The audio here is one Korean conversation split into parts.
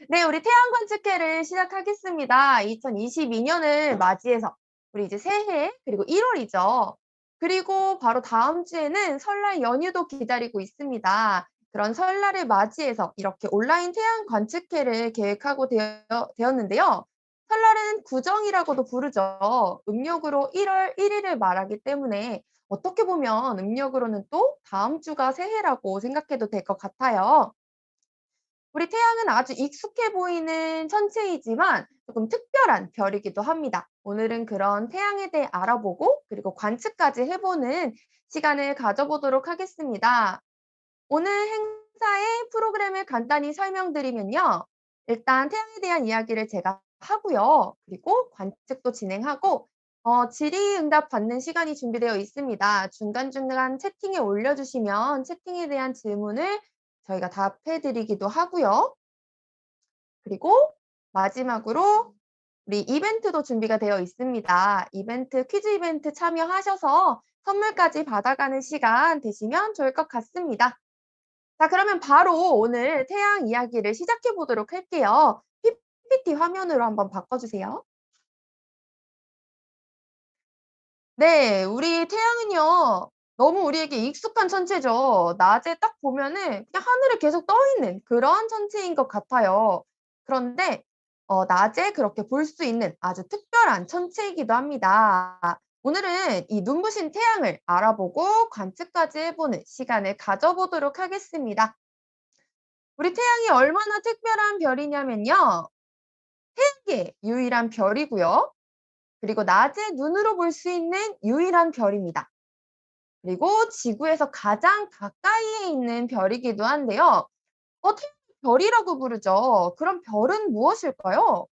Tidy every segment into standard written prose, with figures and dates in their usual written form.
네, 우리 태양 관측회를 시작하겠습니다. 2022년을 맞이해서 우리 이제 새해 그리고 1월이죠. 그리고 바로 다음 주에는 설날 연휴도 기다리고 있습니다. 그런 설날을 맞이해서 이렇게 온라인 태양 관측회를 계획하고 되었는데요. 설날은 구정이라고도 부르죠. 음력으로 1월 1일을 말하기 때문에 어떻게 보면 음력으로는 또 다음 주가 새해라고 생각해도 될 것 같아요. 우리 태양은 아주 익숙해 보이는 천체이지만 조금 특별한 별이기도 합니다. 오늘은 그런 태양에 대해 알아보고 그리고 관측까지 해보는 시간을 가져보도록 하겠습니다. 오늘 행사의 프로그램을 간단히 설명드리면요. 일단 태양에 대한 이야기를 제가 하고요. 그리고 관측도 진행하고 질의응답 받는 시간이 준비되어 있습니다. 중간중간 채팅에 올려주시면 채팅에 대한 질문을 저희가 답해 드리기도 하고요. 그리고 마지막으로 우리 이벤트도 준비가 되어 있습니다. 퀴즈 이벤트 참여하셔서 선물까지 받아가는 시간 되시면 좋을 것 같습니다. 자, 그러면 바로 오늘 태양 이야기를 시작해 보도록 할게요. PPT 화면으로 한번 바꿔주세요. 네. 우리 태양은요. 너무 우리에게 익숙한 천체죠. 낮에 딱 보면은 그냥 하늘에 계속 떠 있는 그런 천체인 것 같아요. 그런데 낮에 그렇게 볼 수 있는 아주 특별한 천체이기도 합니다. 오늘은 이 눈부신 태양을 알아보고 관측까지 해 보는 시간을 가져보도록 하겠습니다. 우리 태양이 얼마나 특별한 별이냐면요. 태양계의 유일한 별이고요. 그리고 낮에 눈으로 볼 수 있는 유일한 별입니다. 그리고 지구에서 가장 가까이에 있는 별이기도 한데요. 태양을 별이라고 부르죠. 그럼 별은 무엇일까요?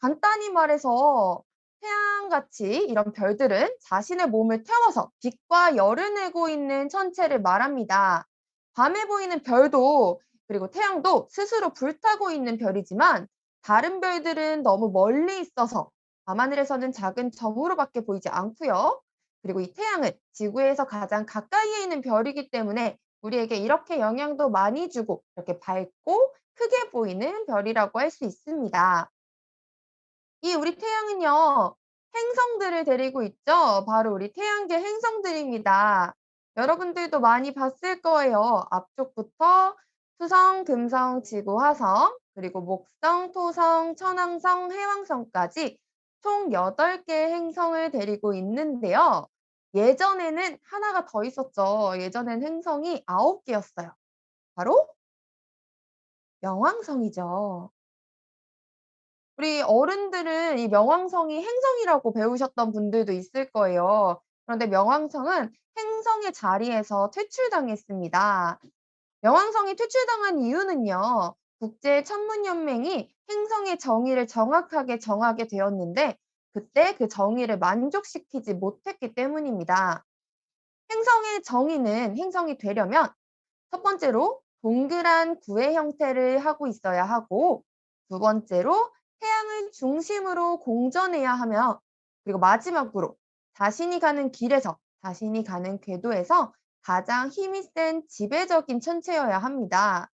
간단히 말해서 태양같이 이런 별들은 자신의 몸을 태워서 빛과 열을 내고 있는 천체를 말합니다. 밤에 보이는 별도 그리고 태양도 스스로 불타고 있는 별이지만 다른 별들은 너무 멀리 있어서 밤하늘에서는 작은 점으로밖에 보이지 않고요. 그리고 이 태양은 지구에서 가장 가까이에 있는 별이기 때문에 우리에게 이렇게 영향도 많이 주고 이렇게 밝고 크게 보이는 별이라고 할 수 있습니다. 이 우리 태양은요. 행성들을 데리고 있죠. 바로 우리 태양계 행성들입니다. 여러분들도 많이 봤을 거예요. 앞쪽부터 수성, 금성, 지구, 화성, 그리고 목성, 토성, 천왕성, 해왕성까지 총 8개의 행성을 데리고 있는데요. 예전에는 하나가 더 있었죠. 예전엔 행성이 9개였어요. 바로 명왕성이죠. 우리 어른들은 이 명왕성이 행성이라고 배우셨던 분들도 있을 거예요. 그런데 명왕성은 행성의 자리에서 퇴출당했습니다. 명왕성이 퇴출당한 이유는요. 국제천문연맹이 행성의 정의를 정확하게 정하게 되었는데 그때 그 정의를 만족시키지 못했기 때문입니다. 행성의 정의는 행성이 되려면 첫 번째로 동그란 구의 형태를 하고 있어야 하고 두 번째로 태양을 중심으로 공전해야 하며 그리고 마지막으로 자신이 가는 길에서 자신이 가는 궤도에서 가장 힘이 센 지배적인 천체여야 합니다.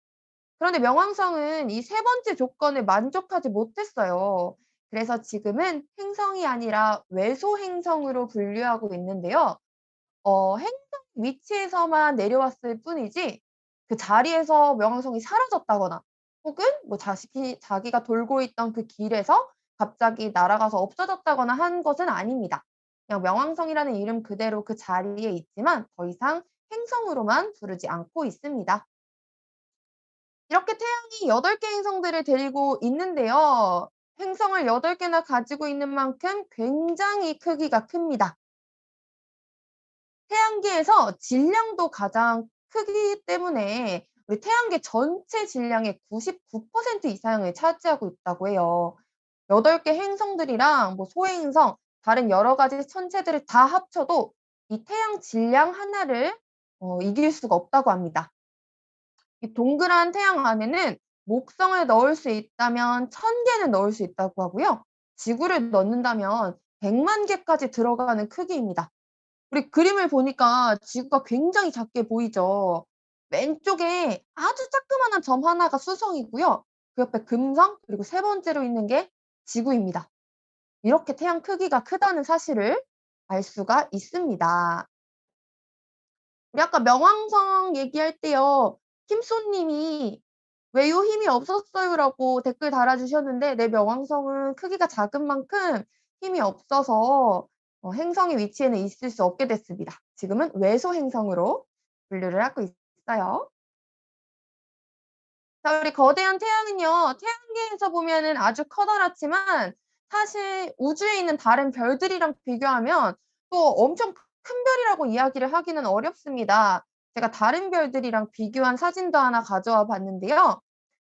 그런데 명왕성은 이 세 번째 조건을 만족하지 못했어요. 그래서 지금은 행성이 아니라 외소 행성으로 분류하고 있는데요. 행성 위치에서만 내려왔을 뿐이지 그 자리에서 명왕성이 사라졌다거나 혹은 뭐 자기가 돌고 있던 그 길에서 갑자기 날아가서 없어졌다거나 한 것은 아닙니다. 그냥 명왕성이라는 이름 그대로 그 자리에 있지만 더 이상 행성으로만 부르지 않고 있습니다. 이렇게 태양이 8개 행성들을 데리고 있는데요. 행성을 8개나 가지고 있는 만큼 굉장히 크기가 큽니다. 태양계에서 질량도 가장 크기 때문에 우리 태양계 전체 질량의 99% 이상을 차지하고 있다고 해요. 8개 행성들이랑 뭐 소행성, 다른 여러 가지 천체들을 다 합쳐도 이 태양 질량 하나를 이길 수가 없다고 합니다. 이 동그란 태양 안에는 목성을 넣을 수 있다면 1000개는 넣을 수 있다고 하고요. 지구를 넣는다면 100만 개까지 들어가는 크기입니다. 우리 그림을 보니까 지구가 굉장히 작게 보이죠. 왼쪽에 아주 자그마한 점 하나가 수성이고요. 그 옆에 금성 그리고 세 번째로 있는 게 지구입니다. 이렇게 태양 크기가 크다는 사실을 알 수가 있습니다. 우리 아까 명왕성 얘기할 때요. 김소 님이 "왜요 힘이 없었어요."라고 댓글 달아 주셨는데 네 명왕성은 크기가 작은 만큼 힘이 없어서 행성의 위치에는 있을 수 없게 됐습니다. 지금은 외소 행성으로 분류를 하고 있어요. 자 우리 거대한 태양은요. 태양계에서 보면은 아주 커다랗지만 사실 우주에 있는 다른 별들이랑 비교하면 또 엄청 큰 별이라고 이야기를 하기는 어렵습니다. 제가 다른 별들이랑 비교한 사진도 하나 가져와 봤는데요.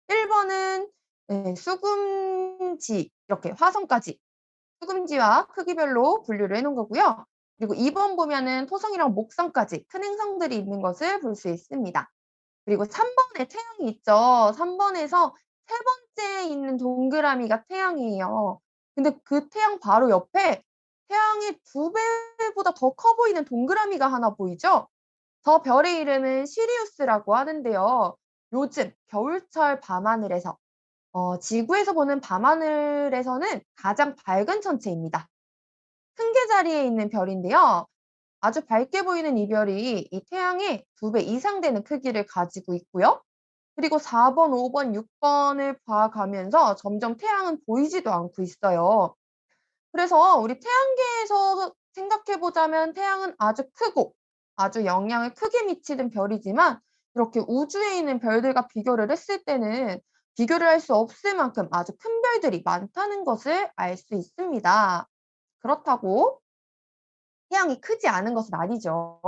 1 번은 예 수금지 이렇게 화성까지 수금지와 크기별로 분류를 해 놓은 거고요. 그리고 2번 보면은 토성이랑 목성까지 큰 행성들이 있는 것을 볼 수 있습니다. 그리고 3 번에 태양이 있죠. 3 번에서 세 번째에 있는 동그라미가 태양이에요. 근데 그 태양 바로 옆에 태양의 2 배보다 더 커 보이는 동그라미가 하나 보이죠? 저 별의 이름은 시리우스라고 하는데요. 요즘 겨울철 밤하늘에서 지구에서 보는 밤하늘에서는 가장 밝은 천체입니다. 큰 개 자리에 있는 별인데요. 아주 밝게 보이는 이 별이 이 태양의 2배 이상 되는 크기를 가지고 있고요. 그리고 4 번, 5 번, 6 번을 봐 가면서 점점 태양은 보이지도 않고 있어요. 그래서 우리 태양계에서 생각해 보자면 태양은 아주 크고 아주 영향을 크게 미치는 별이지만 이렇게 우주에 있는 별들과 비교를 했을 때는 비교를 할 수 없을 만큼 아주 큰 별들이 많다는 것을 알 수 있습니다. 그렇다고 태양이 크지 않은 것은 아니죠.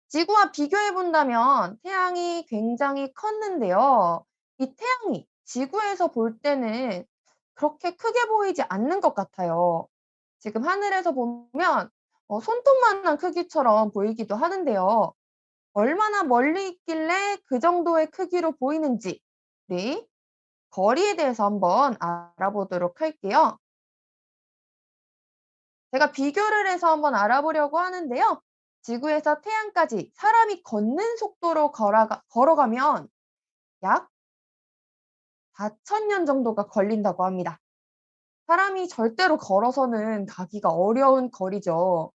지구와 비교해 본다면 태양이 굉장히 컸는데요. 이 태양이 지구에서 볼 때는 그렇게 크게 보이지 않는 것 같아요. 지금 하늘에서 보면 손톱만한 크기처럼 보이기도 하는데요. 얼마나 멀리 있길래 그 정도의 크기로 보이는지 우리 거리에 대해서 한번 알아보도록 할게요. 제가 비교를 해서 한번 알아보려고 하는데요. 지구에서 태양까지 사람이 걷는 속도로 걸어가면 약 4천 년 정도가 걸린다고 합니다. 사람이 절대로 걸어서는 가기가 어려운 거리죠.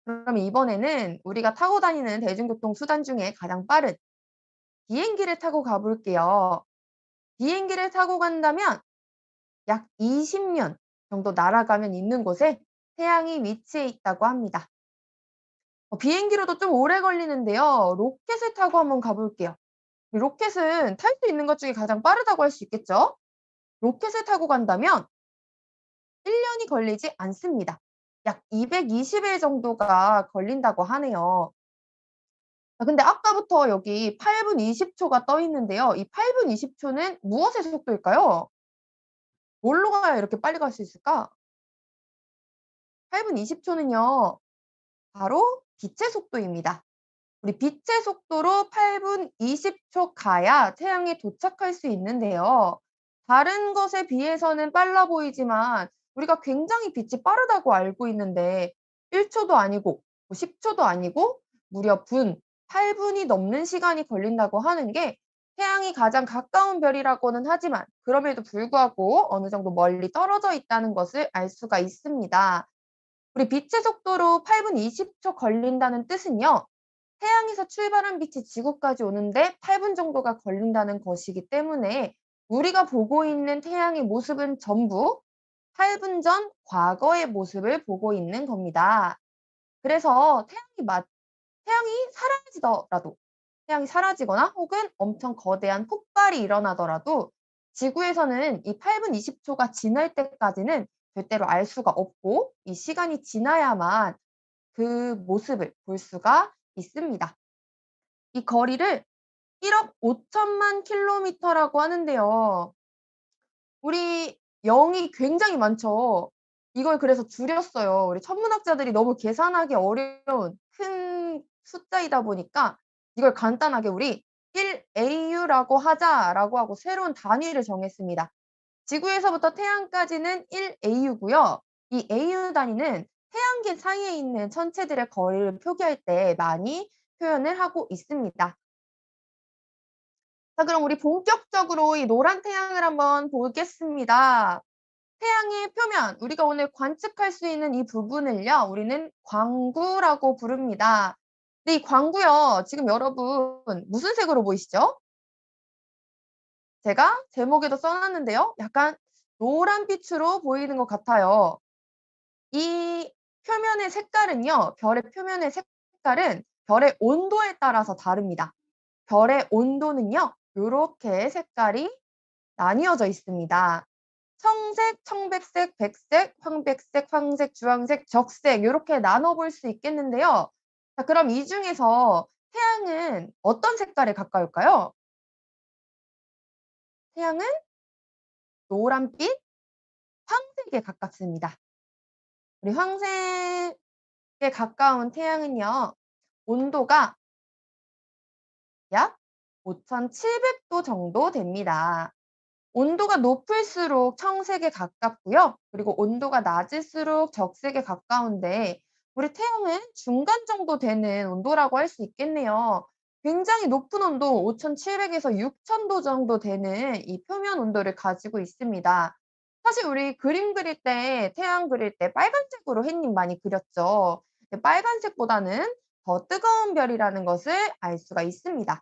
그럼 이번에는 우리가 타고 다니는 대중교통 수단 중에 가장 빠른 비행기를 타고 가 볼게요. 비행기를 타고 간다면 약 20년 정도 날아가면 있는 곳에 태양이 위치해 있다고 합니다. 비행기로도 좀 오래 걸리는데요. 로켓을 타고 한번 가 볼게요. 이 로켓은 탈 수 있는 것 중에 가장 빠르다고 할 수 있겠죠? 로켓을 타고 간다면 1 년이 걸리지 않습니다. 약 220일 정도가 걸린다고 하네요. 근데 아까부터 여기 8분 20 초가 떠 있는데요. 이 8분 20 초는 무엇의 속도일까요? 뭘로 가야 이렇게 빨리 갈 수 있을까? 8분 20 초는요. 바로 빛의 속도입니다. 우리 빛의 속도로 8분 20초 가야 태양에 도착할 수 있는데요. 다른 것에 비해서는 빨라 보이지만 우리가 굉장히 빛이 빠르다고 알고 있는데 1 초도 아니고 뭐 10 초도 아니고 무려 8 분이 넘는 시간이 걸린다고 하는 게 태양이 가장 가까운 별이라고는 하지만 그럼에도 불구하고 어느 정도 멀리 떨어져 있다는 것을 알 수가 있습니다. 우리 빛의 속도로 8분 20초 걸린다는 뜻은요. 태양에서 출발한 빛이 지구까지 오는데 8분 정도가 걸린다는 것이기 때문에 우리가 보고 있는 태양의 모습은 전부 8분 전 과거의 모습을 보고 있는 겁니다. 그래서 태양이 사라지더라도 태양이 사라지거나 혹은 엄청 거대한 폭발이 일어나더라도 지구에서는 이 8분 20 초가 지날 때까지는 절대로 알 수가 없고 이 시간이 지나야만 그 모습을 볼 수가 있습니다. 이 거리를 1억 5천만 킬로미터라고 하는데요. 우리 0이 굉장히 많죠. 이걸 그래서 줄였어요. 우리 천문학자들이 너무 계산하기 어려운 큰 숫자이다 보니까 이걸 간단하게 우리 "1 AU라고 하자."라고 하고 새로운 단위를 정했습니다. 지구에서부터 태양까지는 1 AU고요. 이 AU 단위는 태양계 사이에 있는 천체들의 거리를 표기할 때 많이 표현을 하고 있습니다. 자, 그럼 우리 본격적으로 이 노란 태양을 한번 보겠습니다. 태양의 표면, 우리가 오늘 관측할 수 있는 이 부분을요, 우리는 광구라고 부릅니다. 근데 이 광구요, 지금 여러분 무슨 색으로 보이시죠? 제가 제목에도 써 놨는데요. 약간 노란빛으로 보이는 것 같아요. 이 표면의 색깔은요, 별의 표면의 색깔은 별의 온도에 따라서 다릅니다. 별의 온도는요, 요렇게 색깔이 나뉘어져 있습니다. 청색, 청백색, 백색, 황백색, 황색, 주황색, 적색 요렇게 나눠 볼 수 있겠는데요. 자, 그럼 이 중에서 태양은 어떤 색깔에 가까울까요? 태양은 노란빛, 황색에 가깝습니다. 우리 황색에 가까운 태양은요, 온도가 약 5,700도 정도 됩니다. 온도가 높을수록 청색에 가깝고요. 그리고 온도가 낮을수록 적색에 가까운데 우리 태양은 중간 정도 되는 온도라고 할 수 있겠네요. 굉장히 높은 온도 5,700에서 6,000도 정도 되는 이 표면 온도를 가지고 있습니다. 사실 우리 그림 그릴 때 태양 그릴 때 빨간색으로 햇님 많이 그렸죠. 근데 빨간색보다는 더 뜨거운 별이라는 것을 알 수가 있습니다.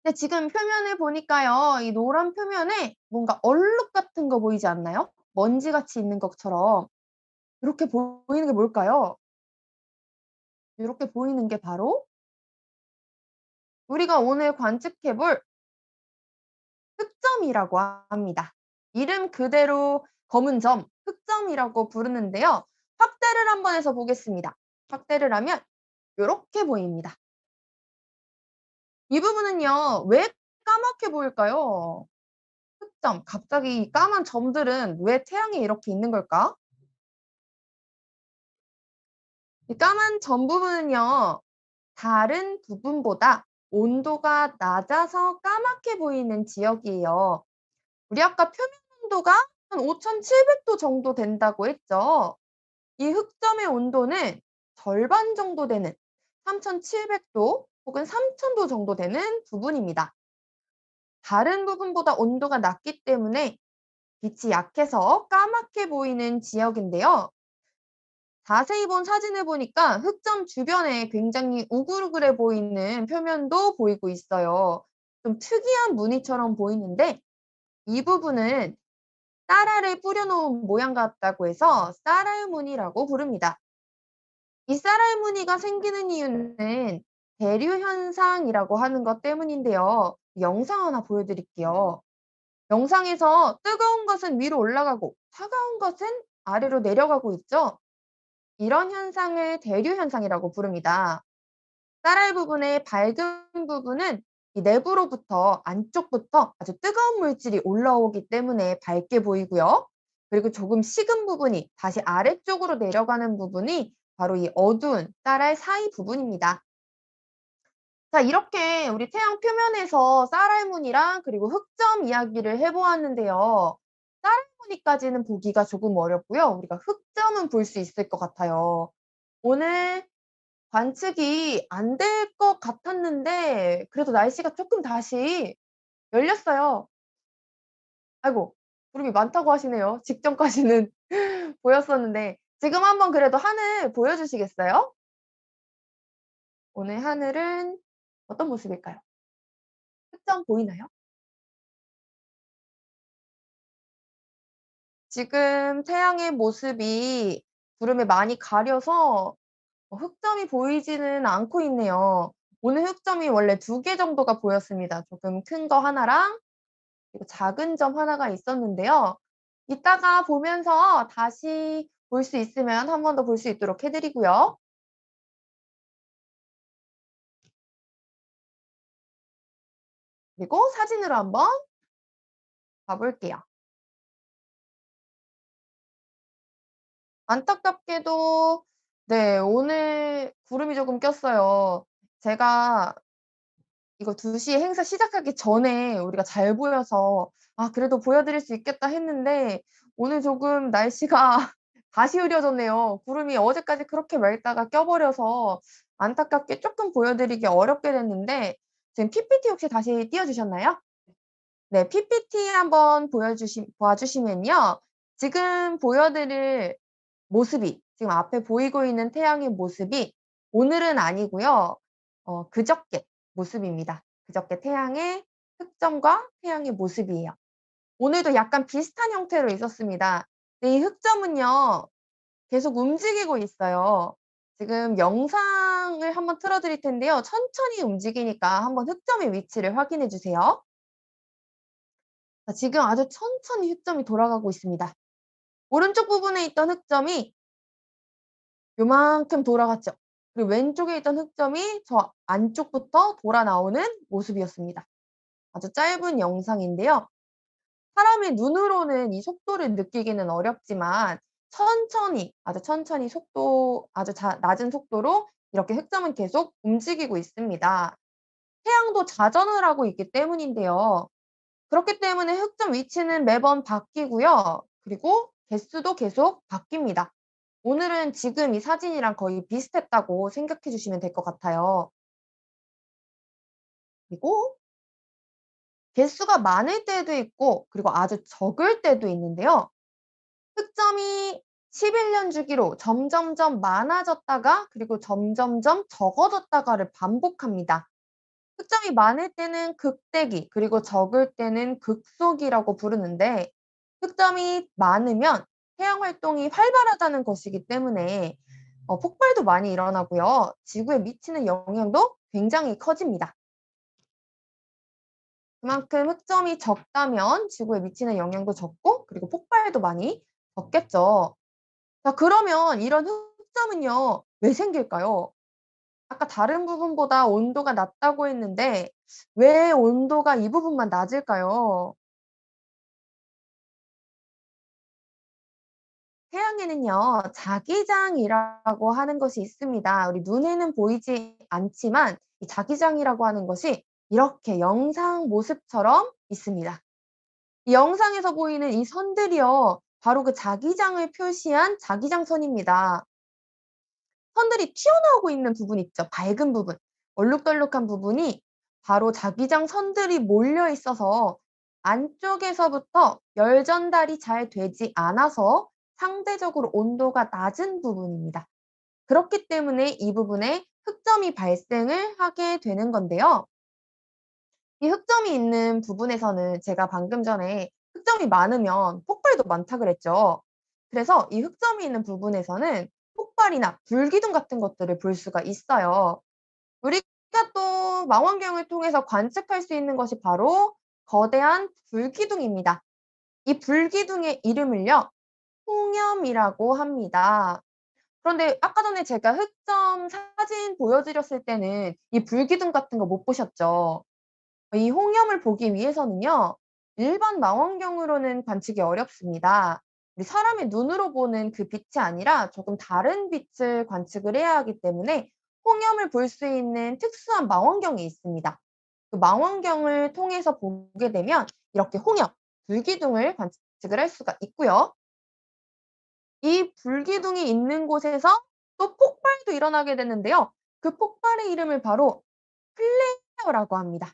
근데 지금 표면을 보니까요. 이 노란 표면에 뭔가 얼룩 같은 거 보이지 않나요? 먼지같이 있는 것처럼. 이렇게 보이는 게 뭘까요? 이렇게 보이는 게 바로 우리가 오늘 관측해 볼 흑점이라고 합니다. 이름 그대로 검은 점, 흑점이라고 부르는데요. 확대를 한번 해서 보겠습니다. 확대를 하면 요렇게 보입니다. 이 부분은요. 왜 까맣게 보일까요? 흑점. 갑자기 이 까만 점들은 왜 태양에 이렇게 있는 걸까? 이 까만 점 부분은요. 다른 부분보다 온도가 낮아서 까맣게 보이는 지역이에요. 우리 아까 표면 온도가 한 5,700도 정도 된다고 했죠. 이 흑점의 온도는 절반 정도 되는 3,700도 혹은 3,000도 정도 되는 부분입니다. 다른 부분보다 온도가 낮기 때문에 빛이 약해서 까맣게 보이는 지역인데요. 자세히 본 사진을 보니까 흑점 주변에 굉장히 우글우글해 보이는 표면도 보이고 있어요. 좀 특이한 무늬처럼 보이는데 이 부분은 쌀알을 뿌려 놓은 모양 같다고 해서 쌀알 무늬라고 부릅니다. 이 쌀알 무늬가 생기는 이유는 대류 현상이라고 하는 것 때문인데요. 영상 하나 보여드릴게요. 영상에서 뜨거운 것은 위로 올라가고 차가운 것은 아래로 내려가고 있죠. 이런 현상을 대류 현상이라고 부릅니다. 쌀알 부분의 밝은 부분은 이 내부로부터 안쪽부터 아주 뜨거운 물질이 올라오기 때문에 밝게 보이고요. 그리고 조금 식은 부분이 다시 아래쪽으로 내려가는 부분이 바로 이 어두운 쌀알 사이 부분입니다. 자, 이렇게 우리 태양 표면에서 쌀알무늬랑 그리고 흑점 이야기를 해 보았는데요. 쌀알무늬까지는 보기가 조금 어렵고요. 우리가 흑점은 볼 수 있을 것 같아요. 오늘 관측이 안 될 것 같았는데 그래도 날씨가 쪼끔 다시 열렸어요. 아이고, 구름이 많다고 하시네요. 직전까지는 보였었는데 지금 한번 그래도 하늘 보여주시겠어요? 오늘 하늘은 어떤 모습일까요? 흑점 보이나요? 지금 태양의 모습이 구름에 많이 가려서 흑점이 보이지는 않고 있네요. 오늘 흑점이 원래 2개 정도가 보였습니다. 조금 큰 거 하나랑 그리고 작은 점 하나가 있었는데요. 이따가 보면서 다시 볼 수 있으면 한 번 더 볼 수 있도록 해 드리고요. 그리고 사진으로 한번 봐 볼게요. 안타깝게도 네, 오늘 구름이 조금 꼈어요. 제가 이거 2 시에 행사 시작하기 전에 우리가 잘 보여서 '아, 그래도 보여 드릴 수 있겠다.' 했는데 오늘 조금 날씨가 다시 흐려졌네요. 구름이 어제까지 그렇게 맑다가 껴 버려서 안타깝게 쪼끔 보여 드리기 어렵게 됐는데 지금 PPT 혹시 다시 띄워 주셨나요? 네. PPT 한번 봐 주시면요. 지금 보여 드릴 모습이 지금 앞에 보이고 있는 태양의 모습이 오늘은 아니고요. 그저께 모습입니다. 그저께 태양의 흑점과 태양의 모습이에요. 오늘도 약간 비슷한 형태로 있었습니다. 근데 이 흑점은요 계속 움직이고 있어요. 지금 영상을 한번 틀어 드릴 텐데요. 천천히 움직이니까 한번 흑점의 위치를 확인해 주세요. 자 지금 아주 천천히 흑점이 돌아가고 있습니다. 오른쪽 부분에 있던 흑점이 요만큼 돌아갔죠. 그리고 왼쪽에 있던 흑점이 저 안쪽부터 돌아 나오는 모습이었습니다. 아주 짧은 영상인데요. 사람의 눈으로는 이 속도를 느끼기는 어렵지만 천천히 아주 천천히 속도 아주 낮은 속도로 이렇게 흑점은 계속 움직이고 있습니다. 태양도 자전을 하고 있기 때문인데요. 그렇기 때문에 흑점 위치는 매번 바뀌고요. 그리고 개수도 계속 바뀝니다. 오늘은 지금 이 사진이랑 거의 비슷했다고 생각해 주시면 될 것 같아요. 그리고 개수가 많을 때도 있고 그리고 아주 적을 때도 있는데요. 흑점이 11년 주기로 점점점 많아졌다가 그리고 점점점 적어졌다가를 반복합니다. 흑점이 많을 때는 극대기 그리고 적을 때는 극소기라고 부르는데 흑점이 많으면 태양 활동이 활발하다는 것이기 때문에 폭발도 많이 일어나고요. 지구에 미치는 영향도 굉장히 커집니다. 그만큼 흑점이 적다면 지구에 미치는 영향도 적고 그리고 폭발도 많이 적겠죠. 자 그러면 이런 흑점은요 왜 생길까요? 아까 다른 부분보다 온도가 낮다고 했는데 왜 온도가 이 부분만 낮을까요? 태양에는요 자기장이라고 하는 것이 있습니다. 우리 눈에는 보이지 않지만 이 자기장이라고 하는 것이 이렇게 영상 모습처럼 있습니다. 이 영상에서 보이는 이 선들이요 바로 그 자기장을 표시한 자기장선입니다. 선들이 튀어나오고 있는 부분 있죠. 밝은 부분. 얼룩덜룩한 부분이 바로 자기장 선들이 몰려 있어서 안쪽에서부터 열 전달이 잘 되지 않아서 상대적으로 온도가 낮은 부분입니다. 그렇기 때문에 이 부분에 흑점이 발생을 하게 되는 건데요. 이 흑점이 있는 부분에서는 제가 방금 전에 흑점이 많으면 폭발도 많다 그랬죠. 그래서 이 흑점이 있는 부분에서는 폭발이나 불기둥 같은 것들을 볼 수가 있어요. 우리가 또 망원경을 통해서 관측할 수 있는 것이 바로 거대한 불기둥입니다. 이 불기둥의 이름을요, 홍염이라고 합니다. 그런데 아까 전에 제가 흑점 사진 보여드렸을 때는 이 불기둥 같은 거 못 보셨죠? 이 홍염을 보기 위해서는요. 일반 망원경으로는 관측이 어렵습니다. 우리 사람의 눈으로 보는 그 빛이 아니라 조금 다른 빛을 관측을 해야 하기 때문에 홍염을 볼 수 있는 특수한 망원경이 있습니다. 그 망원경을 통해서 보게 되면 이렇게 홍염, 불기둥을 관측을 할 수가 있고요. 이 불기둥이 있는 곳에서 또 폭발도 일어나게 되는데요. 그 폭발의 이름을 바로 플레어라고 합니다.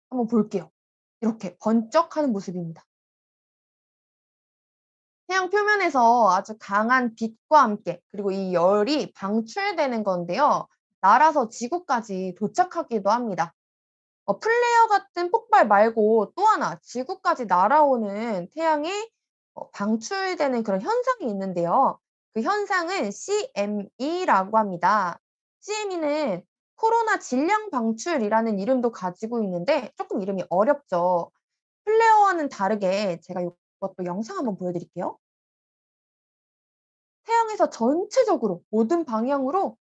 한번 볼게요. 이렇게 번쩍하는 모습입니다. 태양 표면에서 아주 강한 빛과 함께 그리고 이 열이 방출되는 건데요. 날아서 지구까지 도착하기도 합니다. 플레어 같은 폭발 말고 또 하나 지구까지 날아오는 태양이 방출되는 그런 현상이 있는데요. 그 현상은 CME라고 합니다. CME는 코로나 질량 방출이라는 이름도 가지고 있는데 쪼끔 이름이 어렵죠. 플레어와는 다르게 제가 요것도 영상 한번 보여 드릴게요. 태양에서 전체적으로 모든 방향으로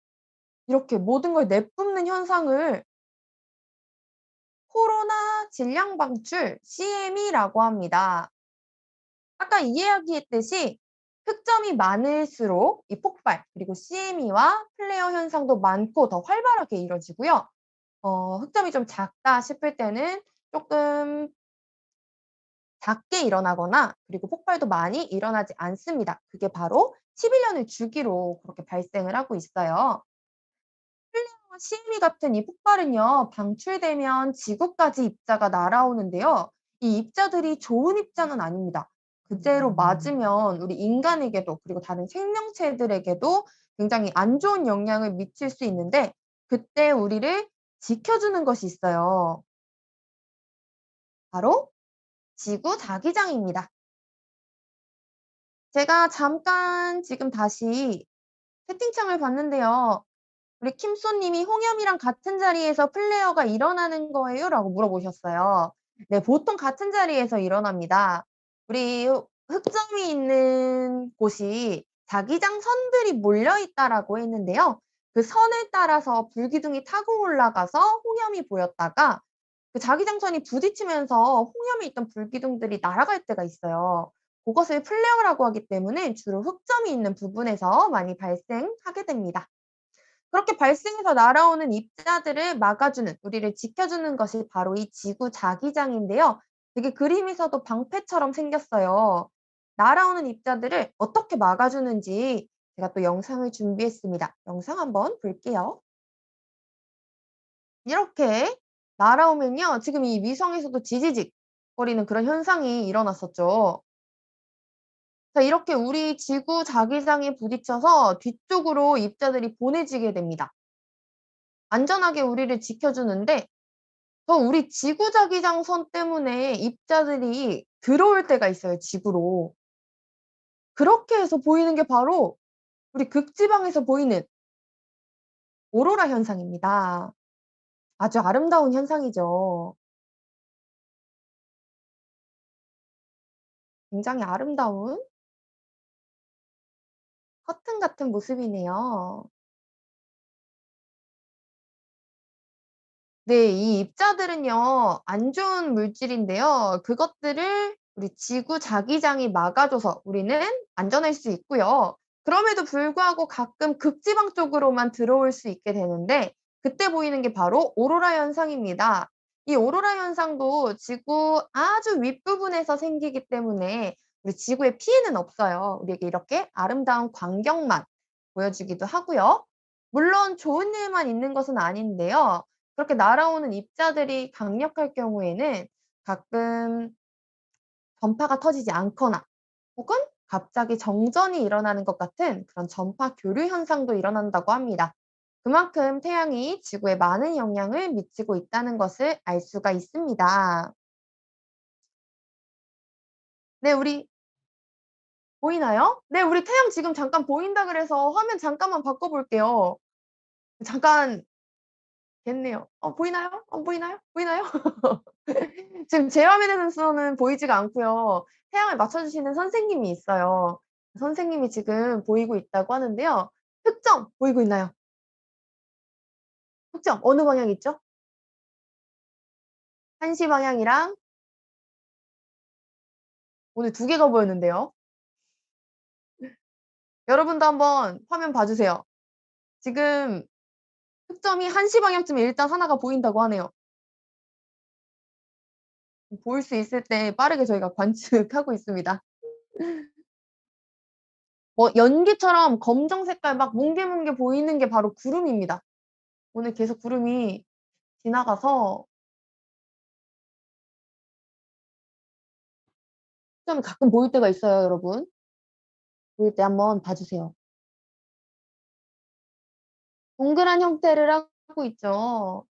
이렇게 모든 걸 내뿜는 현상을 코로나 질량 방출 CME라고 합니다. 아까 이야기했듯이 흑점이 많을수록 이 폭발 그리고 CME와 플레어 현상도 많고 더 활발하게 이루어지고요. 흑점이 좀 작다 싶을 때는 쪼끔 작게 일어나거나 그리고 폭발도 많이 일어나지 않습니다. 그게 바로 11 년을 주기로 그렇게 발생을 하고 있어요. 플레어와 CME 같은 이 폭발은요, 방출되면 지구까지 입자가 날아오는데요. 이 입자들이 좋은 입자는 아닙니다. 그대로 맞으면 우리 인간에게도 그리고 다른 생명체들에게도 굉장히 안 좋은 영향을 미칠 수 있는데 그때 우리를 지켜주는 것이 있어요. 바로 지구 자기장입니다. 제가 잠깐 지금 다시 채팅창을 봤는데요. 우리 킴쏘 님이 "홍염이랑 같은 자리에서 플레어가 일어나는 거예요?"라고 물어보셨어요. 네, 보통 같은 자리에서 일어납니다. 우리 흑점이 있는 곳이 "자기장 선들이 몰려 있다."라고 했는데요. 그 선을 따라서 불기둥이 타고 올라가서 홍염이 보였다가 그 자기장선이 부딪히면서 홍염에 있던 불기둥들이 날아갈 때가 있어요. 고것을 플레어라고 하기 때문에 주로 흑점이 있는 부분에서 많이 발생하게 됩니다. 그렇게 발생해서 날아오는 입자들을 막아주는, 우리를 지켜주는 것이 바로 이 지구 자기장인데요. 되게 그림에서도 방패처럼 생겼어요. 날아오는 입자들을 어떻게 막아주는지 제가 또 영상을 준비했습니다. 영상 한번 볼게요. 이렇게 날아오면요. 지금 이 위성에서도 지지직 거리는 그런 현상이 일어났었죠. 자, 이렇게 우리 지구 자기장에 부딪혀서 뒤쪽으로 입자들이 보내지게 됩니다. 안전하게 우리를 지켜주는데 더 우리 지구 자기장선 때문에 입자들이 들어올 때가 있어요, 지구로. 그렇게 해서 보이는 게 바로 우리 극지방에서 보이는 오로라 현상입니다. 아주 아름다운 현상이죠. 굉장히 아름다운 커튼 같은 모습이네요. 네. 이 입자들은요, 안 좋은 물질인데요. 그것들을 우리 지구 자기장이 막아 줘서 우리는 안전할 수 있고요. 그럼에도 불구하고 가끔 극지방 쪽으로만 들어올 수 있게 되는데 그때 보이는 게 바로 오로라 현상입니다. 이 오로라 현상도 지구 아주 윗부분에서 생기기 때문에 우리 지구에 피해는 없어요. 우리에게 이렇게 아름다운 광경만 보여주기도 하고요. 물론 좋은 일만 있는 것은 아닌데요. 그렇게 날아오는 입자들이 강력할 경우에는 가끔 전파가 터지지 않거나 혹은 갑자기 정전이 일어나는 것 같은 그런 전파 교류 현상도 일어난다고 합니다. 그만큼 태양이 지구에 많은 영향을 미치고 있다는 것을 알 수가 있습니다. 네, 우리 보이나요? 네, 우리 태양 지금 잠깐 보인다 그래서 화면 잠깐만 바꿔 볼게요. 잠깐 겠네요. 보이나요? 안 보이나요? 보이나요? 지금 제 화면에서는 보이지가 않고요. 태양을 맞춰 주시는 선생님이 있어요. 선생님이 지금 보이고 있다고 하는데요. 흑점 보이고 있나요? 흑점 어느 방향 있죠? 1시 방향이랑 오늘 두 개가 보였는데요. 여러분도 한번 화면 봐 주세요. 지금 흑점이 1시 방향쯤에 일단 하나가 보인다고 하네요. 보일 수 있을 때 빠르게 저희가 관측하고 있습니다. 연기처럼 검정 색깔 막 뭉게뭉게 보이는 게 바로 구름입니다. 오늘 계속 구름이 지나가서 흑점이 가끔 보일 때가 있어요, 여러분. 보일 때 한번 봐 주세요. 동그란 형태를 하고 있죠.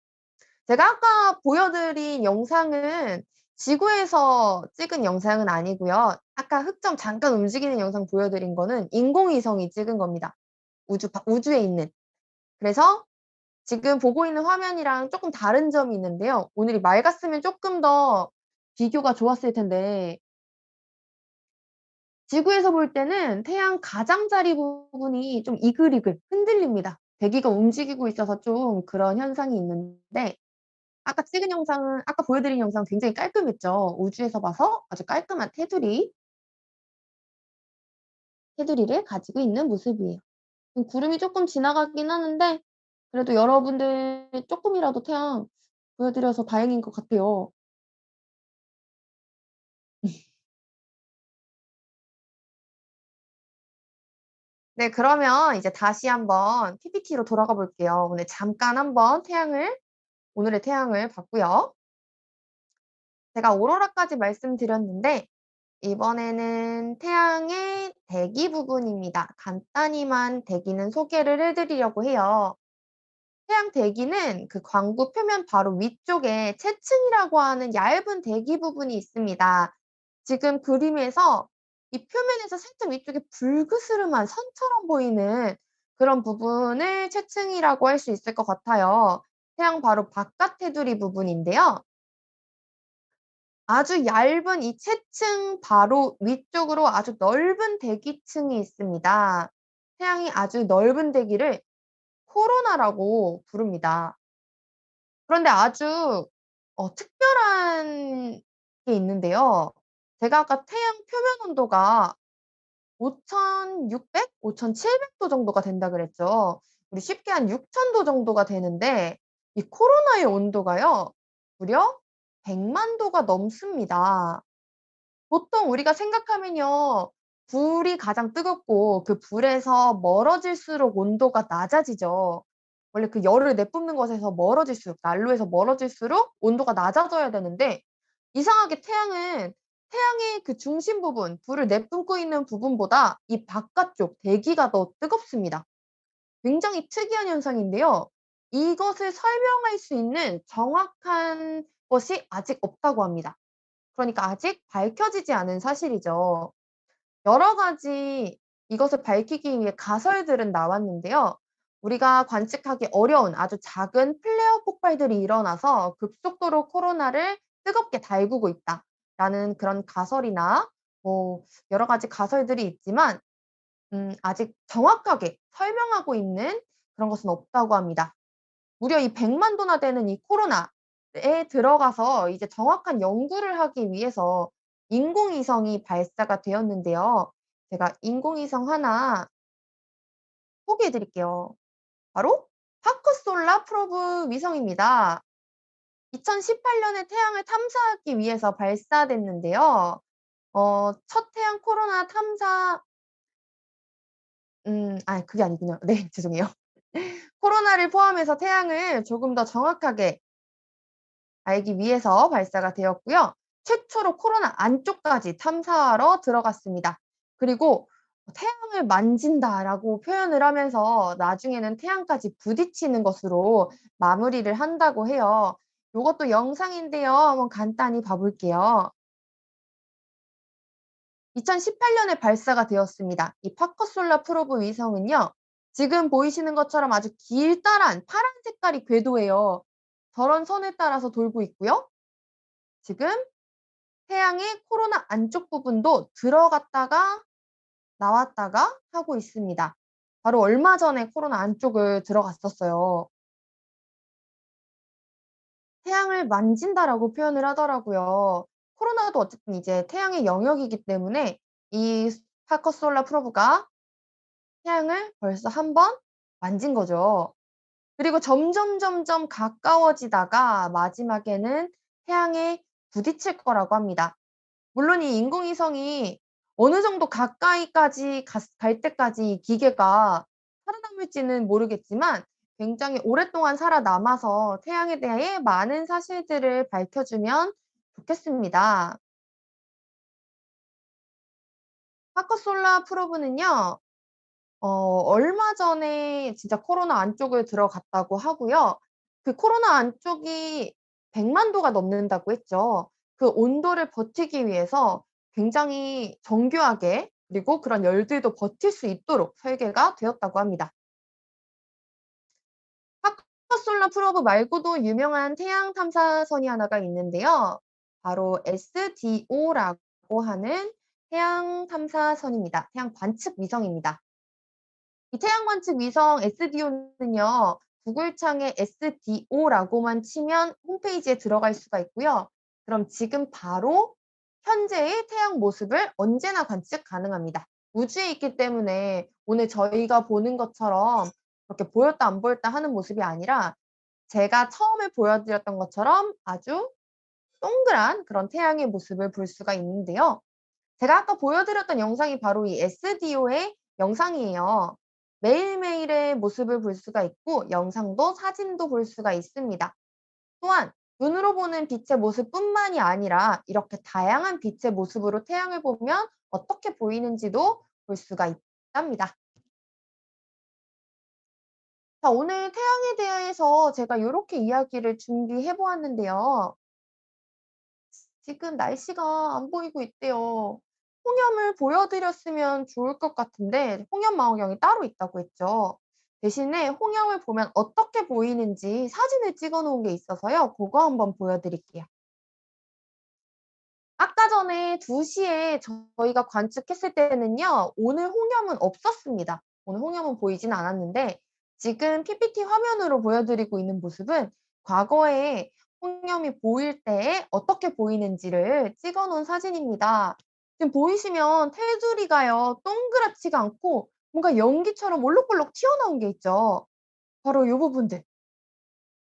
제가 아까 보여드린 영상은 지구에서 찍은 영상은 아니고요. 아까 흑점 잠깐 움직이는 영상 보여드린 거는 인공위성이 찍은 겁니다. 우주에 있는. 그래서 지금 보고 있는 화면이랑 쪼끔 다른 점이 있는데요. 오늘이 맑았으면 쪼끔 더 비교가 좋았을 텐데 지구에서 볼 때는 태양 가장자리 부분이 좀 이글이글 흔들립니다. 대기가 움직이고 있어서 좀 그런 현상이 있는데 아까 보여드린 영상은 굉장히 깔끔했죠. 우주에서 봐서 아주 깔끔한 테두리를 가지고 있는 모습이에요. 구름이 쪼끔 지나가긴 하는데 그래도 여러분들 쪼끔이라도 태양 보여드려서 다행인 것 같아요. 네, 그러면 이제 다시 한번 PPT로 돌아가 볼게요. 오늘 잠깐 한번 오늘의 태양을 봤고요. 제가 오로라까지 말씀드렸는데 이번에는 태양의 대기 부분입니다. 간단히만 대기는 소개를 해 드리려고 해요. 태양 대기는 그 광구 표면 바로 위쪽에 채층이라고 하는 얇은 대기 부분이 있습니다. 지금 그림에서 이 표면에서 살짝 위쪽에 불그스름한 선처럼 보이는 그런 부분을 채층이라고 할 수 있을 것 같아요. 태양 바로 바깥 테두리 부분인데요. 아주 얇은 이 채층 바로 위쪽으로 아주 넓은 대기층이 있습니다. 태양이 아주 넓은 대기를 코로나라고 부릅니다. 그런데 아주 특별한 게 있는데요. 제가 아까 태양 표면 온도가 5,600, 5,700도 정도가 된다 그랬죠. 우리 쉽게 한 6,000도 정도가 되는데 이 코로나의 온도가요, 무려 100만 도가 넘습니다. 보통 우리가 생각하면요. 불이 가장 뜨겁고 그 불에서 멀어질수록 온도가 낮아지죠. 원래 그 열을 내뿜는 것에서 멀어질수록 난로에서 멀어질수록 온도가 낮아져야 되는데 이상하게 태양의 그 중심 부분, 불을 내뿜고 있는 부분보다 이 바깥쪽 대기가 더 뜨겁습니다. 굉장히 특이한 현상인데요. 이것을 설명할 수 있는 정확한 것이 아직 없다고 합니다. 그러니까 아직 밝혀지지 않은 사실이죠. 여러 가지 이것을 밝히기 위해 가설들은 나왔는데요. 우리가 관측하기 어려운 아주 작은 플레어 폭발들이 일어나서 급속도로 코로나를 뜨겁게 달구고 있다라는 그런 가설이나 뭐 여러 가지 가설들이 있지만 아직 정확하게 설명하고 있는 그런 것은 없다고 합니다. 무려 이 100만 도나 되는 이 코로나에 들어가서 이제 정확한 연구를 하기 위해서 인공위성이 발사가 되었는데요. 제가 인공위성 하나 소개해 드릴게요. 바로 파커솔라 프로브 위성입니다. 2018 년에 태양을 탐사하기 위해서 발사됐는데요. 첫 태양 코로나 탐사 그게 아니군요. 네, 죄송해요. 코로나를 포함해서 태양을 조금 더 정확하게 알기 위해서 발사가 되었고요. 최초로 코로나 안쪽까지 탐사하러 들어갔습니다. 그리고 "태양을 만진다."라고 표현을 하면서 나중에는 태양까지 부딪히는 것으로 마무리를 한다고 해요. 요것도 영상인데요. 한번 간단히 봐 볼게요. 2018 년에 발사가 되었습니다. 이 파커솔라 프로브 위성은요. 지금 보이시는 것처럼 아주 길다란 파란 색깔이 궤도예요. 저런 선을 따라서 돌고 있고요. 지금 태양의 코로나 안쪽 부분도 들어갔다가 나왔다가 하고 있습니다. 바로 얼마 전에 코로나 안쪽을 들어갔었어요. "태양을 만진다."라고 표현을 하더라고요. 코로나도 어쨌든 이제 태양의 영역이기 때문에 이 파커 솔라 프로브가 태양을 벌써 한 번 만진 거죠. 그리고 점점 가까워지다가 마지막에는 태양에 부딪힐 거라고 합니다. 물론 이 인공위성이 어느 정도 가까이까지 갈 때까지 이 기계가 살아남을지는 모르겠지만 굉장히 오랫동안 살아남아서 태양에 대해 많은 사실들을 밝혀주면 좋겠습니다. 파커솔라 프로브는요. 얼마 전에 진짜 코로나 안쪽을 들어갔다고 하고요. 그 코로나 안쪽이 100만 도가 넘는다고 했죠. 그 온도를 버티기 위해서 굉장히 정교하게 그리고 그런 열들도 버틸 수 있도록 설계가 되었다고 합니다. 파커솔라 프로브 말고도 유명한 태양 탐사선이 하나가 있는데요. 바로 SDO라고 하는 태양 탐사선입니다. 태양 관측 위성입니다. 이 태양 관측 위성 SDO는요. 구글 창에 SDO라고만 치면 홈페이지에 들어갈 수가 있고요. 그럼 지금 바로 현재의 태양 모습을 언제나 관측 가능합니다. 우주에 있기 때문에 오늘 저희가 보는 것처럼 그렇게 보였다 안 보였다 하는 모습이 아니라 제가 처음에 보여드렸던 것처럼 아주 동그란 그런 태양의 모습을 볼 수가 있는데요. 제가 아까 보여드렸던 영상이 바로 이 SDO의 영상이에요. 매일매일의 모습을 볼 수가 있고 영상도 사진도 볼 수가 있습니다. 또한 눈으로 보는 빛의 모습뿐만이 아니라 이렇게 다양한 빛의 모습으로 태양을 보면 어떻게 보이는지도 볼 수가 있답니다. 자, 오늘 태양에 대해서 제가 요렇게 이야기를 준비해 보았는데요. 지금 날씨가 안 보이고 있대요. 홍염을 보여드렸으면 좋을 것 같은데 홍염 망원경이 따로 있다고 했죠. 대신에 홍염을 보면 어떻게 보이는지 사진을 찍어 놓은 게 있어서요. 고거 한번 보여드릴게요. 아까 전에 2 시에 저희가 관측했을 때는요. 오늘 홍염은 없었습니다. 오늘 홍염은 보이진 않았는데 지금 PPT 화면으로 보여드리고 있는 모습은 과거에 홍염이 보일 때에 어떻게 보이는지를 찍어 놓은 사진입니다. 지금 보이시면 테두리가요. 동그랗지가 않고 뭔가 연기처럼 올록볼록 튀어나온 게 있죠. 바로 요 부분들.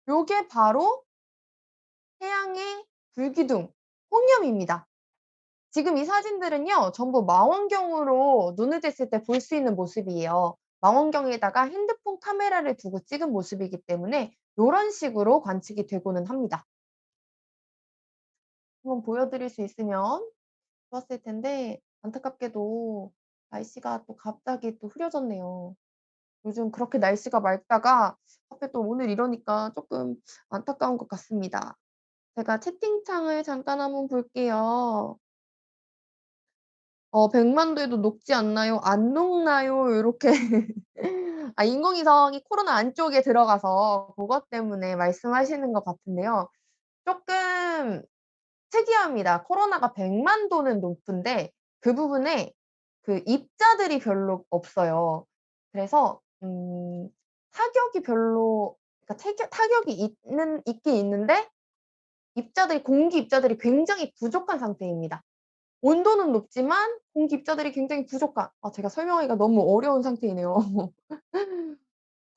요게 바로 태양의 불기둥, 홍염입니다. 지금 이 사진들은요. 전부 망원경으로 눈을 뗐을 때 볼 수 있는 모습이에요. 망원경에다가 핸드폰 카메라를 두고 찍은 모습이기 때문에 요런 식으로 관측이 되고는 합니다. 한번 보여드릴 수 있으면 좋았을 텐데 안타깝게도 날씨가 또 갑자기 또 흐려졌네요. 요즘 그렇게 날씨가 맑다가 하필 또 오늘 이러니까 쪼끔 안타까운 것 같습니다. 제가 채팅창을 잠깐 한번 볼게요. 100만 돼도 녹지 않나요? 안 녹나요? 요렇게 아, 인공위성이 코로나 안쪽에 들어가서 고것 때문에 말씀하시는 것 같은데요. 쪼끔 특이합니다. 코로나가 100만 도는 높은데 그 부분에 그 입자들이 별로 없어요. 그래서 타격이 별로, 그러니까 타격이 있긴 있는데 입자들이, 공기 입자들이 굉장히 부족한 상태입니다. 온도는 높지만 공기 입자들이 굉장히 부족한, 제가 설명하기가 너무 어려운 상태이네요.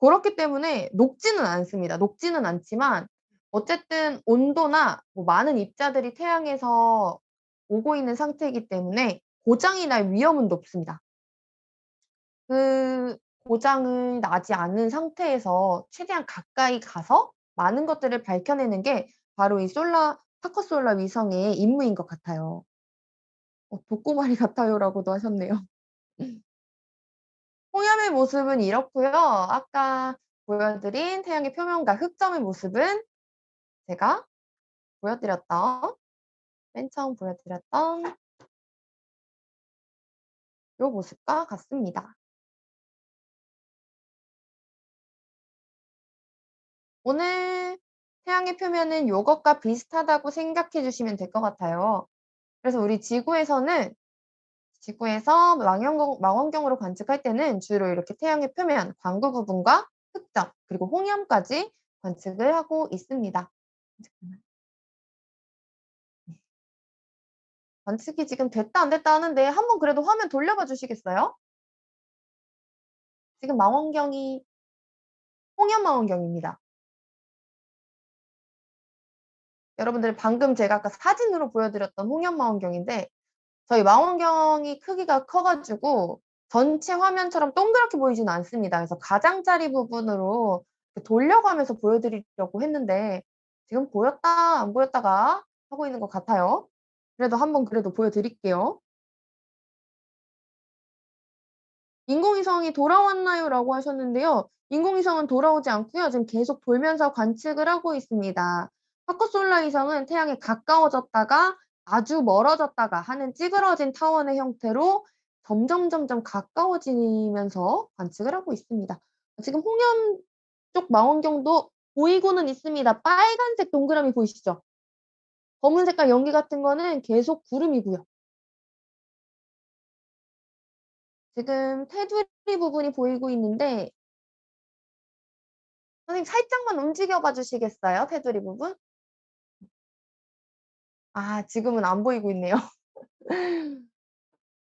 그렇기 때문에 녹지는 않습니다. 녹지는 않지만 어쨌든 온도나 뭐 많은 입자들이 태양에서 오고 있는 상태이기 때문에 고장이 날 위험은 높습니다. 그 고장을 나지 않은 상태에서 최대한 가까이 가서 많은 것들을 밝혀내는 게 바로 이 타커 솔라 위성의 임무인 것 같아요. 독고마리 같아요라고도 하셨네요. 홍염의 모습은 이렇고요. 아까 보여드린 태양의 표면과 흑점의 모습은 제가 보여드렸던 맨 처음 보여드렸던 요 모습과 같습니다. 오늘 태양의 표면은 요것과 비슷하다고 생각해 주시면 될 것 같아요. 그래서 우리 지구에서 망원경으로 관측할 때는 주로 이렇게 태양의 표면, 광구 부분과 흑점, 그리고 홍염까지 관측을 하고 있습니다. 잠깐만. 관측이 지금 됐다 안 됐다 하는데 한번 그래도 화면 돌려봐 주시겠어요? 지금 망원경이 홍염 망원경입니다. 여러분들 방금 제가 아까 사진으로 보여드렸던 홍염 망원경인데 저희 망원경이 크기가 커 가지고 전체 화면처럼 동그랗게 보이지는 않습니다. 그래서 가장자리 부분으로 이렇게 돌려가면서 보여드리려고 했는데 지금 보였다 안 보였다가 하고 있는 것 같아요. 그래도 한번 그래도 보여드릴게요. "인공위성이 돌아왔나요?"라고 하셨는데요. 인공위성은 돌아오지 않고요. 지금 계속 돌면서 관측을 하고 있습니다. 파커솔라 위성은 태양에 가까워졌다가 아주 멀어졌다가 하는 찌그러진 타원의 형태로 점점 가까워지면서 관측을 하고 있습니다. 지금 홍염 쪽 망원경도 보이고는 있습니다. 빨간색 동그라미 보이시죠? 검은 색깔 연기 같은 거는 계속 구름이고요. 지금 테두리 부분이 보이고 있는데 선생님 살짝만 움직여 봐 주시겠어요? 테두리 부분? 지금은 안 보이고 있네요.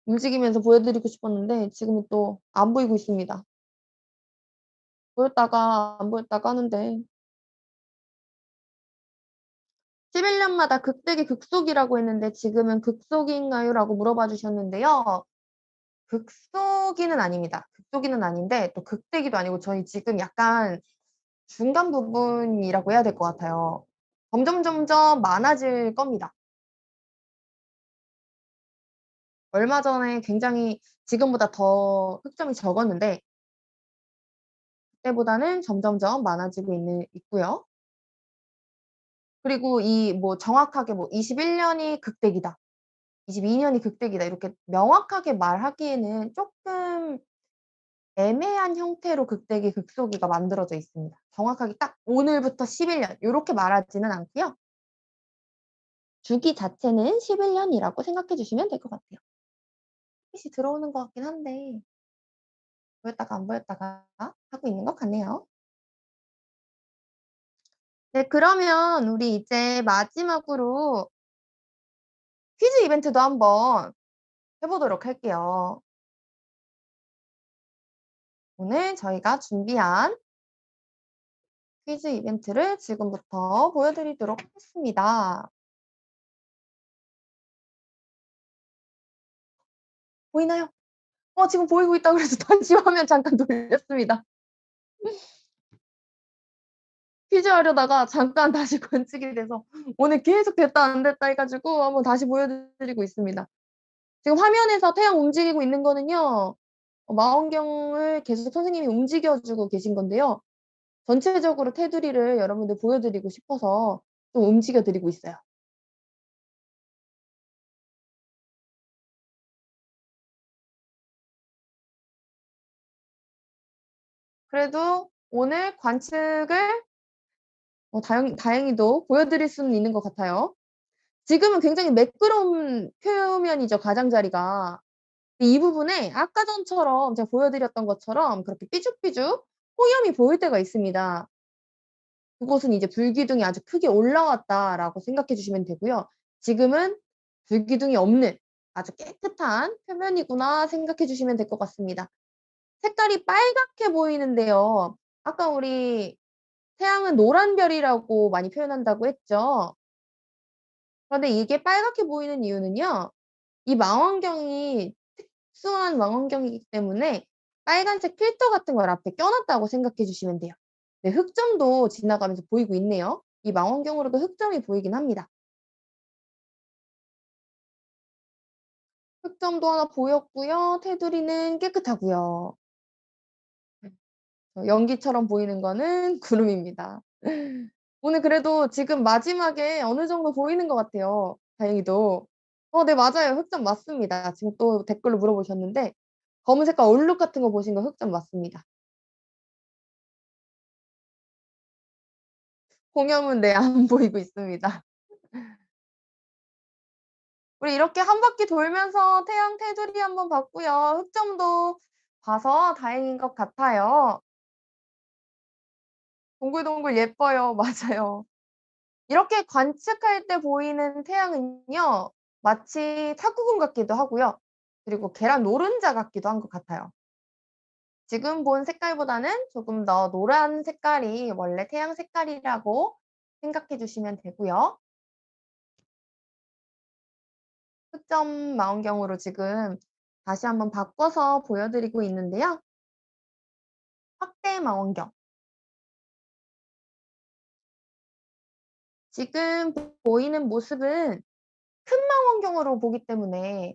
움직이면서 보여드리고 싶었는데 지금은 또 안 보이고 있습니다. 보였다가 안 보였다가 하는데 11 년마다 극대기 극속이라고 했는데 지금은 극속인가요? 라고 물어봐 주셨는데요. 극소기는 아닙니다. 극소기는 아닌데 또 극대기도 아니고 저희 지금 약간 중간 부분이라고 해야 될 것 같아요. 점점 많아질 겁니다. 얼마 전에 굉장히 지금보다 더 흑점이 적었는데 그때보다는 점점점 많아지고 있고요. 그리고 이 뭐 정확하게 뭐 21 년이 극대기다, 22 년이 극대기다 이렇게 명확하게 말하기에는 쪼끔 애매한 형태로 극대기, 극소기가 만들어져 있습니다. 정확하게 딱 오늘부터 11년 요렇게 말하지는 않고요. 주기 자체는 11 년이라고 생각해 주시면 될 것 같아요. 햇빛이 들어오는 것 같긴 한데 보였다가 안 보였다가 하고 있는 것 같네요. 네 그러면 우리 이제 마지막으로 퀴즈 이벤트도 한번 해 보도록 할게요. 오늘 저희가 준비한 퀴즈 이벤트를 지금부터 보여 드리도록 하겠습니다. 보이나요? 지금 보이고 있다고 그래서 다시 화면 잠깐 돌렸습니다. 퀴즈 하려다가 잠깐 다시 건축이 돼서 오늘 계속 됐다 안 됐다 해 가지고 한번 다시 보여 드리고 있습니다. 지금 화면에서 태양 움직이고 있는 거는요. 망원경을 계속 선생님이 움직여 주고 계신 건데요. 전체적으로 테두리를 여러분들 보여 드리고 싶어서 좀 움직여 드리고 있어요. 그래도 오늘 관측을 다행히도 보여 드릴 수는 있는 것 같아요. 지금은 굉장히 매끄러운 표면이죠, 가장자리가. 이 부분에 아까 전처럼 제가 보여 드렸던 것처럼 그렇게 삐죽삐죽 폭염이 보일 때가 있습니다. 그곳은 이제 불기둥이 아주 크게 올라왔다라고 생각해 주시면 되고요. 지금은 불기둥이 없는 아주 깨끗한 표면이구나 생각해 주시면 될 것 같습니다. 색깔이 빨갛게 보이는데요. 아까 우리 태양은 노란 별이라고 많이 표현한다고 했죠. 그런데 이게 빨갛게 보이는 이유는요. 이 망원경이 특수한 망원경이기 때문에 빨간색 필터 같은 걸 앞에 껴 놨다고 생각해 주시면 돼요. 네 흑점도 지나가면서 보이고 있네요. 이 망원경으로도 흑점이 보이긴 합니다. 흑점도 하나 보였고요. 테두리는 깨끗하고요. 연기처럼 보이는 거는 구름입니다. 오늘 그래도 지금 마지막에 어느 정도 보이는 것 같아요, 다행히도. 네 맞아요. 흑점 맞습니다. 지금 또 댓글로 물어보셨는데 검은 색깔 얼룩 같은 거 보신 거 흑점 맞습니다. 공염은 네 안 보이고 있습니다. 우리 이렇게 한 바퀴 돌면서 태양 테두리 한번 봤고요. 흑점도 봐서 다행인 것 같아요. 동글동글 예뻐요. 맞아요. 이렇게 관측할 때 보이는 태양은요. 마치 탁구공 같기도 하고요. 그리고 계란 노른자 같기도 한 것 같아요. 지금 본 색깔보다는 조금 더 노란 색깔이 원래 태양 색깔이라고 생각해 주시면 되고요. 흑점 망원경으로 지금 다시 한번 바꿔서 보여 드리고 있는데요. 확대 망원경. 지금 보이는 모습은 큰 망원경으로 보기 때문에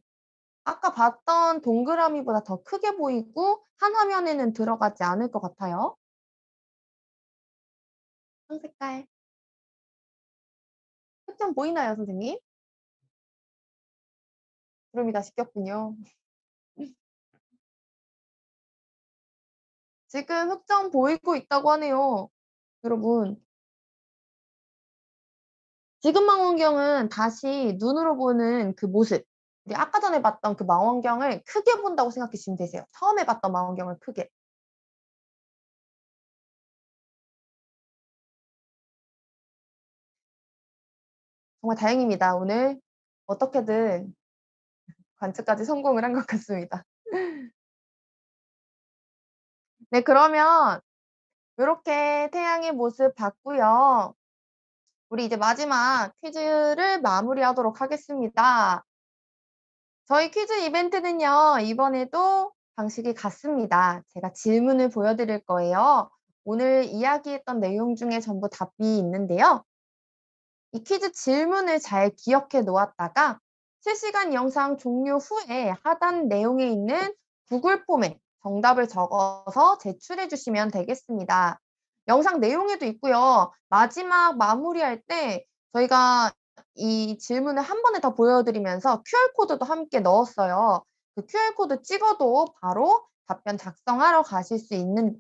아까 봤던 동그라미보다 더 크게 보이고 한 화면에는 들어가지 않을 것 같아요. 한 색깔. 흑점 보이나요, 선생님? 구름이 다시 꼈군요. 지금 흑점 보이고 있다고 하네요. 여러분. 지금 망원경은 다시 눈으로 보는 그 모습. 우리 아까 전에 봤던 그 망원경을 크게 본다고 생각해 주시면 되세요. 처음에 봤던 망원경을 크게. 정말 다행입니다. 오늘 어떻게든 관측까지 성공을 한 것 같습니다. 네 그러면 요렇게 태양의 모습 봤고요. 우리 이제 마지막 퀴즈를 마무리하도록 하겠습니다. 저희 퀴즈 이벤트는요, 이번에도 방식이 같습니다. 제가 질문을 보여드릴 거예요. 오늘 이야기했던 내용 중에 전부 답이 있는데요. 이 퀴즈 질문을 잘 기억해 놓았다가 실시간 영상 종료 후에 하단 내용에 있는 구글 폼에 정답을 적어서 제출해 주시면 되겠습니다. 영상 내용에도 있고요. 마지막 마무리할 때 저희가 이 질문을 한 번에 더 보여드리면서 QR 코드도 함께 넣었어요. 그 QR 코드 찍어도 바로 답변 작성하러 가실 수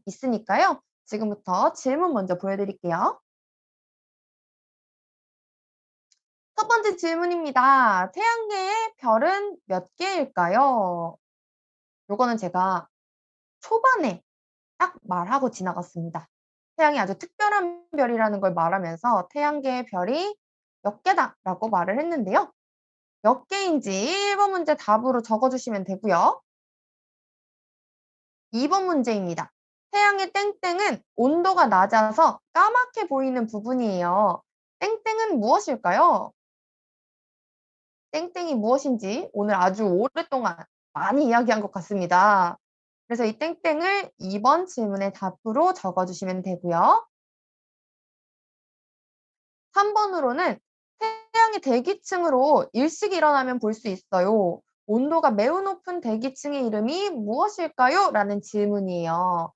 있으니까요. 지금부터 질문 먼저 보여드릴게요. 첫 번째 질문입니다. 태양계의 별은 몇 개일까요? 요거는 제가 초반에 딱 말하고 지나갔습니다. 태양이 아주 특별한 별이라는 걸 말하면서 태양계의 별이 몇 개다라고 말을 했는데요. 몇 개인지 1번 문제 답으로 적어주시면 되고요. 2번 문제입니다. 태양의 땡땡은 온도가 낮아서 까맣게 보이는 부분이에요. 땡땡은 무엇일까요? 땡땡이 무엇인지 오늘 아주 오랫동안 많이 이야기한 것 같습니다. 그래서 이 땡땡을 2번 질문의 답으로 적어주시면 되고요. 3번으로는 태양의 대기층으로 일식이 일어나면 볼 수 있어요. 온도가 매우 높은 대기층의 이름이 무엇일까요? 라는 질문이에요.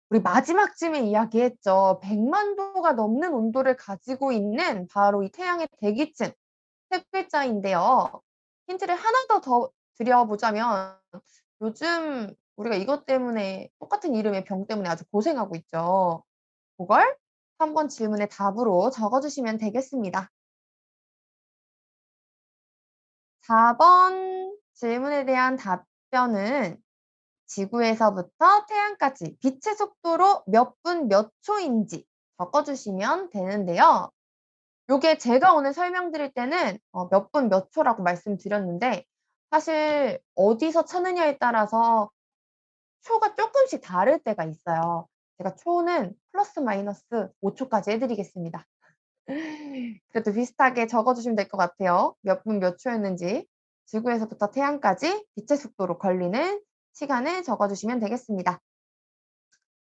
우리 마지막쯤에 이야기했죠. 100만 도가 넘는 온도를 가지고 있는 바로 이 태양의 대기층. 세 글자인데요. 힌트를 하나 더 드려보자면 요즘 우리가 이것 때문에 똑같은 이름의 병 때문에 아주 고생하고 있죠. 그걸 3번 질문의 답으로 적어주시면 되겠습니다. 4번 질문에 대한 답변은 지구에서부터 태양까지 빛의 속도로 몇 분 몇 초인지 적어주시면 되는데요. 요게 제가 오늘 설명드릴 때는 몇 분 몇 초라고 말씀드렸는데 사실 어디서 찾느냐에 따라서 초가 쪼끔씩 다를 때가 있어요. 제가 초는 플러스 마이너스 5 초까지 해 드리겠습니다. 그래도 비슷하게 적어 주시면 될 것 같아요. 몇 분 몇 초였는지. 지구에서부터 태양까지 빛의 속도로 걸리는 시간을 적어 주시면 되겠습니다.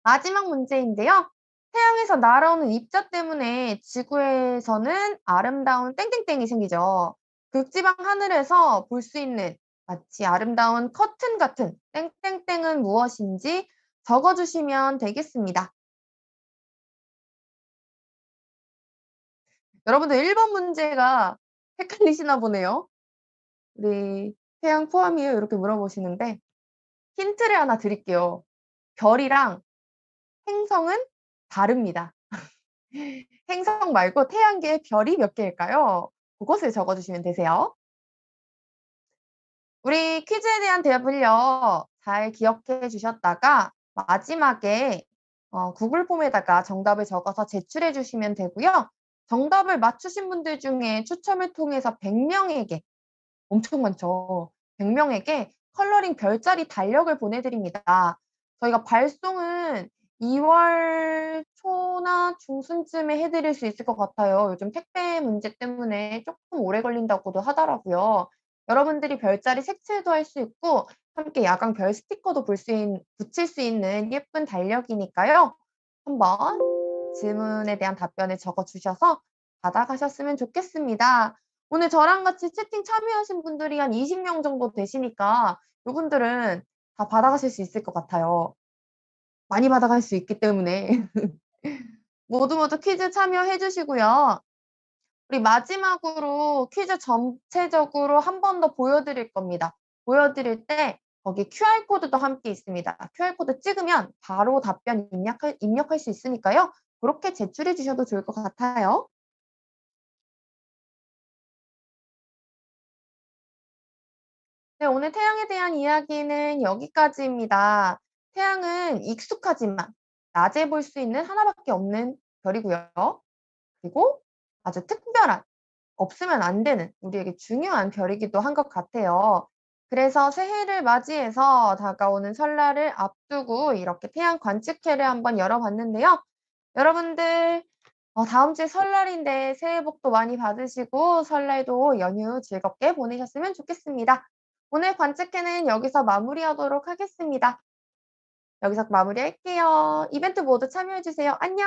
마지막 문제인데요. 태양에서 날아오는 입자 때문에 지구에서는 아름다운 땡땡땡이 생기죠. 극지방 하늘에서 볼 수 있는 마치 아름다운 커튼 같은 땡땡땡은 무엇인지 적어 주시면 되겠습니다. 여러분들 1번 문제가 헷갈리시나 보네요. 우리 "태양 포함이에요?" 이렇게 물어보시는데 힌트를 하나 드릴게요. 별이랑 행성은 다릅니다. 행성 말고 태양계의 별이 몇 개일까요? 그것을 적어 주시면 되세요. 우리 퀴즈에 대한 대답을요. 잘 기억해 주셨다가 마지막에 구글 폼에다가 정답을 적어서 제출해 주시면 되고요. 정답을 맞추신 분들 중에 추첨을 통해서 100 명에게 엄청 많죠. 100 명에게 컬러링 별자리 달력을 보내드립니다. 저희가 발송은 2월 초나 중순쯤에 해 드릴 수 있을 것 같아요. 요즘 택배 문제 때문에 쪼끔 오래 걸린다고도 하더라고요. 여러분들이 별자리 색칠도 할 수 있고 함께 야광 별 스티커도 붙일 수 있는 예쁜 달력이니까요. 한번 질문에 대한 답변을 적어 주셔서 받아가셨으면 좋겠습니다. 오늘 저랑 같이 채팅 참여하신 분들이 한 20명 정도 되시니까 요분들은 다 받아가실 수 있을 것 같아요. 많이 받아갈 수 있기 때문에. 모두 퀴즈 참여해 주시고요. 우리 마지막으로 퀴즈 전체적으로 한 번 더 보여드릴 겁니다. 보여드릴 때 거기 QR 코드도 함께 있습니다. QR 코드 찍으면 바로 답변 입력할 수 있으니까요. 고렇게 제출해 주셔도 좋을 것 같아요. 네, 오늘 태양에 대한 이야기는 여기까지입니다. 태양은 익숙하지만 낮에 볼 수 있는 하나밖에 없는 별이고요. 그리고 아주 특별한, 없으면 안 되는 우리에게 중요한 별이기도 한 것 같아요. 그래서 새해를 맞이해서 다가오는 설날을 앞두고 이렇게 태양 관측회를 한번 열어봤는데요. 여러분들 다음 주에 설날인데 새해 복도 많이 받으시고 설날도 연휴 즐겁게 보내셨으면 좋겠습니다. 오늘 관측회는 여기서 마무리하도록 하겠습니다. 여기서 마무리할게요. 이벤트 모두 참여해 주세요. 안녕.